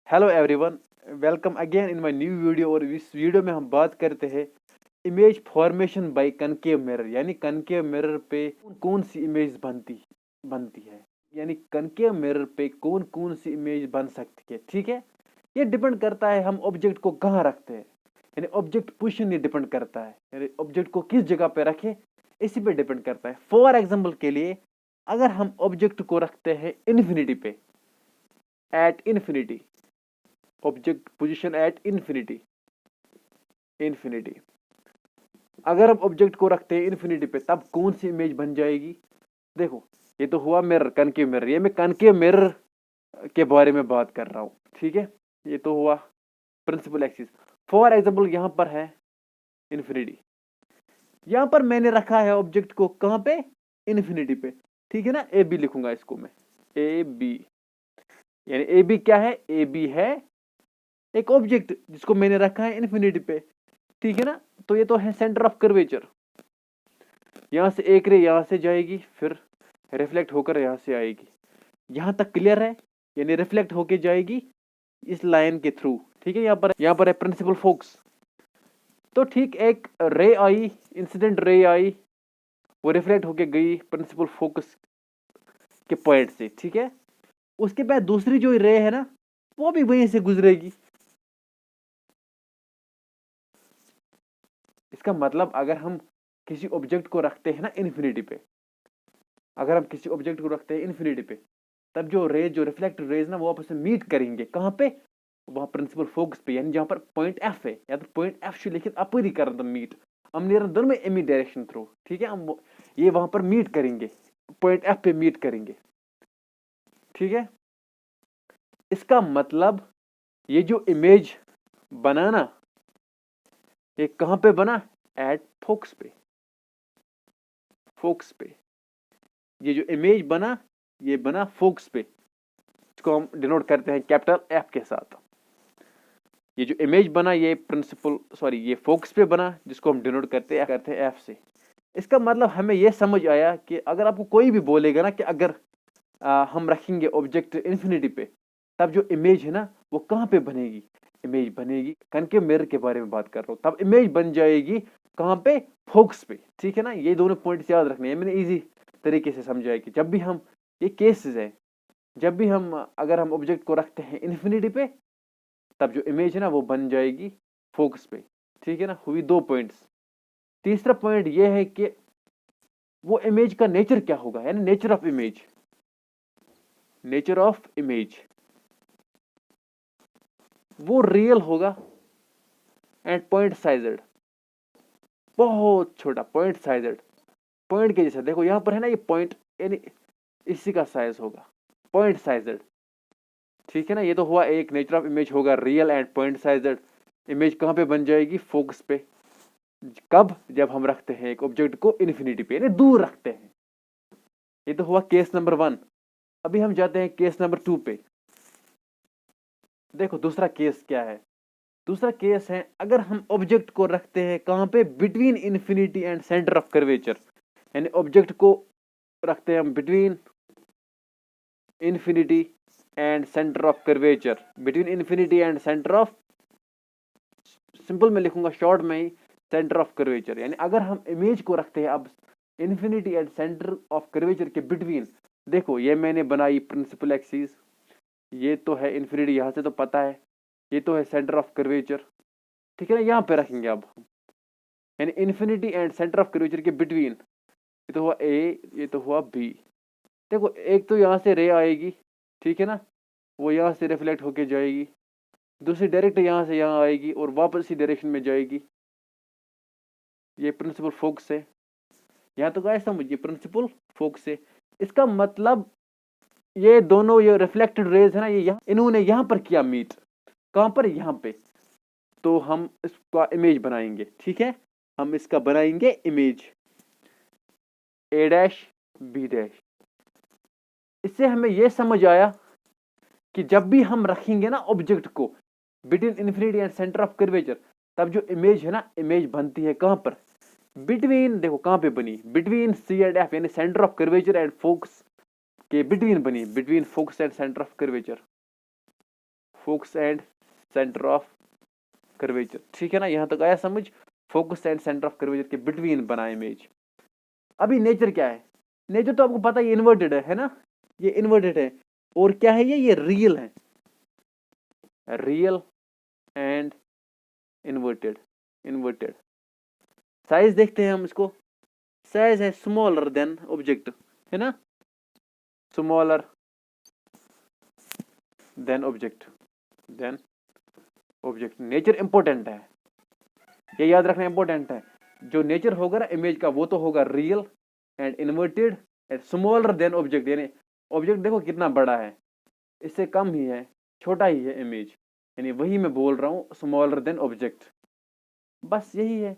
Hello everyone, welcome again in my new video. और इस video में हम बात करते हैं image formation by concave mirror, यानी कनकेव मिरर पे कौन सी इमेज बनती है, यानी कनकेव मिरर पे कौन कौन सी इमेज बन सकती है। ठीक है, ये डिपेंड करता है हम ऑब्जेक्ट को कहाँ रखते हैं, यानी ऑब्जेक्ट पोजिशन ये डिपेंड करता है, यानी ऑब्जेक्ट को किस जगह पे रखे इसी पे डिपेंड करता है। फॉर एग्जाम्पल के लिए, अगर हम ऑब्जेक्ट को रखते हैं इन्फिनिटी पे, at infinity, object position at infinity, अगर हम ऑब्जेक्ट को रखते हैं इन्फिनिटी पे तब कौन सी इमेज बन जाएगी। देखो, ये तो हुआ मिरर, कनकेव मिरर, ये मैं कनकेव मिरर के बारे में बात कर रहा हूँ। ठीक है, ये तो हुआ प्रिंसिपल एक्सिस। फॉर एग्जाम्पल यहाँ पर है इन्फिनिटी, यहाँ पर मैंने रखा है ऑब्जेक्ट को कहाँ पे, इन्फिनिटी पे। ठीक है ना, ए बी लिखूंगा इसको मैं, ए बी, यानी ए बी क्या है, ए बी है एक ऑब्जेक्ट जिसको मैंने रखा है इन्फिनिटी पे। ठीक है ना, तो ये तो है सेंटर ऑफ कर्वेचर। यहां से एक रे यहां से जाएगी, फिर रिफ्लेक्ट होकर यहां से आएगी। यहां तक क्लियर है, यानी रिफ्लेक्ट होके जाएगी इस लाइन के थ्रू। ठीक है, यहाँ पर है प्रिंसिपल फोकस। तो ठीक एक रे आई, इंसिडेंट रे आई, वो रिफ्लेक्ट होके गई प्रिंसिपल फोकस के पॉइंट से। ठीक है, उसके बाद दूसरी जो रे है ना, वो भी वहीं से गुजरेगी। इसका मतलब अगर हम किसी ऑब्जेक्ट को रखते हैं ना इन्फिनिटी पे, अगर हम किसी ऑब्जेक्ट को रखते हैं इन्फिनिटी पे, तब जो रेज, जो रिफ्लेक्टेड रेज ना, वो आपस में मीट करेंगे कहाँ पे, वहां प्रिंसिपल फोकस पे, यानी जहां पर पॉइंट एफ है, या तो पॉइंट एफ से लेकिन अपर कर मीट, हम नेर दोनों में एमी डायरेक्शन थ्रू। ठीक है, हम ये वहां पर मीट करेंगे, पॉइंट एफ पे मीट करेंगे। ठीक है, इसका मतलब ये जो इमेज बनाना, ये कहां पे बना, एट फोकस पे, फोकस पे। ये जो इमेज बना, ये बना फोकस पे, इसको हम डिनोट करते हैं कैपिटल एफ के साथ। ये जो इमेज बना, ये ये फोकस पे बना, जिसको हम डिनोट करते हैं एफ से। इसका मतलब हमें यह समझ आया कि अगर आपको कोई भी बोलेगा ना कि अगर हम रखेंगे ऑब्जेक्ट इन्फिनिटी पे, तब जो इमेज है ना वो कहाँ पे बनेगी, इमेज बनेगी, कनकेव मिरर के बारे में बात कर रहा हूँ, तब इमेज बन जाएगी कहाँ पे, फोकस पे। ठीक है ना, ये दोनों पॉइंट्स याद रखने हैं, मैंने इजी तरीके से समझाया कि जब भी हम, ये केसेस है, जब भी हम अगर हम ऑब्जेक्ट को रखते हैं इन्फिनिटी पे, तब जो इमेज है ना वो बन जाएगी फोकस पे। ठीक है ना, हुई दो पॉइंट्स। तीसरा पॉइंट ये है कि वो इमेज का नेचर क्या होगा, यानी nature of image, nature of image वो रियल होगा एंड पॉइंट साइजेड, बहुत छोटा पॉइंट साइजेड, पॉइंट के जैसा। देखो यहां पर है ना ये पॉइंट, यानी इसी का साइज होगा पॉइंट साइजेड। ठीक है ना, ये तो हुआ एक नेचर ऑफ इमेज होगा रियल एंड पॉइंट साइजेड। इमेज कहां पे बन जाएगी, फोकस पे। कब, जब हम रखते हैं एक ऑब्जेक्ट को इन्फिनिटी पे, यानी दूर रखते हैं। ये तो हुआ केस नंबर 1। अभी हम जाते हैं केस नंबर 2 पे। देखो दूसरा केस क्या है, दूसरा केस है अगर हम ऑब्जेक्ट को रखते हैं कहां पे, between infinity and centre of curvature, यानी ऑब्जेक्ट को रखते हैं हम between infinity and centre of curvature, between infinity and centre of, simple में लिखूंगा शॉर्ट में ही, सेंटर ऑफ कर्वेचर। यानी अगर हम इमेज को रखते हैं अब infinity and centre of curvature के बिटवीन, देखो ये मैंने बनाई प्रिंसिपल एक्सिस, ये तो है इन्फिनिटी, यहां से तो पता है, ये तो है सेंटर ऑफ कर्वेचर। ठीक है ना, यहाँ पे रखेंगे अब हम, यानी infinity and centre of curvature के बिटवीन, ये तो हुआ ए, ये तो हुआ बी। देखो एक तो यहाँ से रे आएगी, ठीक है ना, वो यहाँ से रिफ्लेक्ट होके जाएगी, दूसरी डायरेक्ट यहाँ से यहाँ आएगी और वापस इसी डायरेक्शन में जाएगी। ये प्रिंसिपल फोकस है, यहाँ तो क्या समझिए, प्रिंसिपल फोकस है। इसका मतलब ये दोनों, ये रिफ्लेक्टेड रेज है ना, ये यहाँ इन्होंने यहाँ पर किया मीट, कहाँ पर, यहाँ पे। तो हम इसका इमेज बनाएंगे। ठीक है, हम इसका बनाएंगे इमेज, ए डैश बी डैश। इससे हमें यह समझ आया कि जब भी हम रखेंगे ना ऑब्जेक्ट को between infinity and centre of curvature, तब जो इमेज है ना, इमेज बनती है कहां पर, बिटवीन, देखो कहां पे बनी, बिटवीन सी एंड एफ, यानी centre of curvature and focus के बिटवीन बनी, between focus and centre of curvature, focus and centre of curvature. ठीक है ना, यहां तक आया समझ? Focus and centre of curvature के बिटवीन बना इमेज। अभी नेचर क्या है? नेचर तो आपको पता है इन्वर्टेड है ना, ये इन्वर्टेड है। और क्या है ये रियल है, real and inverted. Inverted size देखते हैं हम इसको, साइज है स्मॉलर देन ऑब्जेक्ट, है ना, smaller than object, than object. Nature important है, ये याद रखना इंपॉर्टेंट है। जो नेचर होगा ना इमेज का वो तो होगा real and inverted and smaller than object. यानी ऑब्जेक्ट देखो कितना बड़ा है, इससे कम ही है, छोटा ही है इमेज, यानी वही मैं बोल रहा हूँ स्मॉलर देन ऑब्जेक्ट। बस यही है।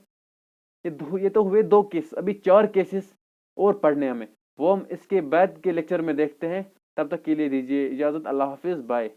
ये तो हुए 2 केस, अभी 4 केसेस और पढ़ने हमें, वो हम इसके बाद के लेक्चर में देखते हैं। तब तक के लिए दीजिए इजाजत, अल्लाह हाफिज, बाय।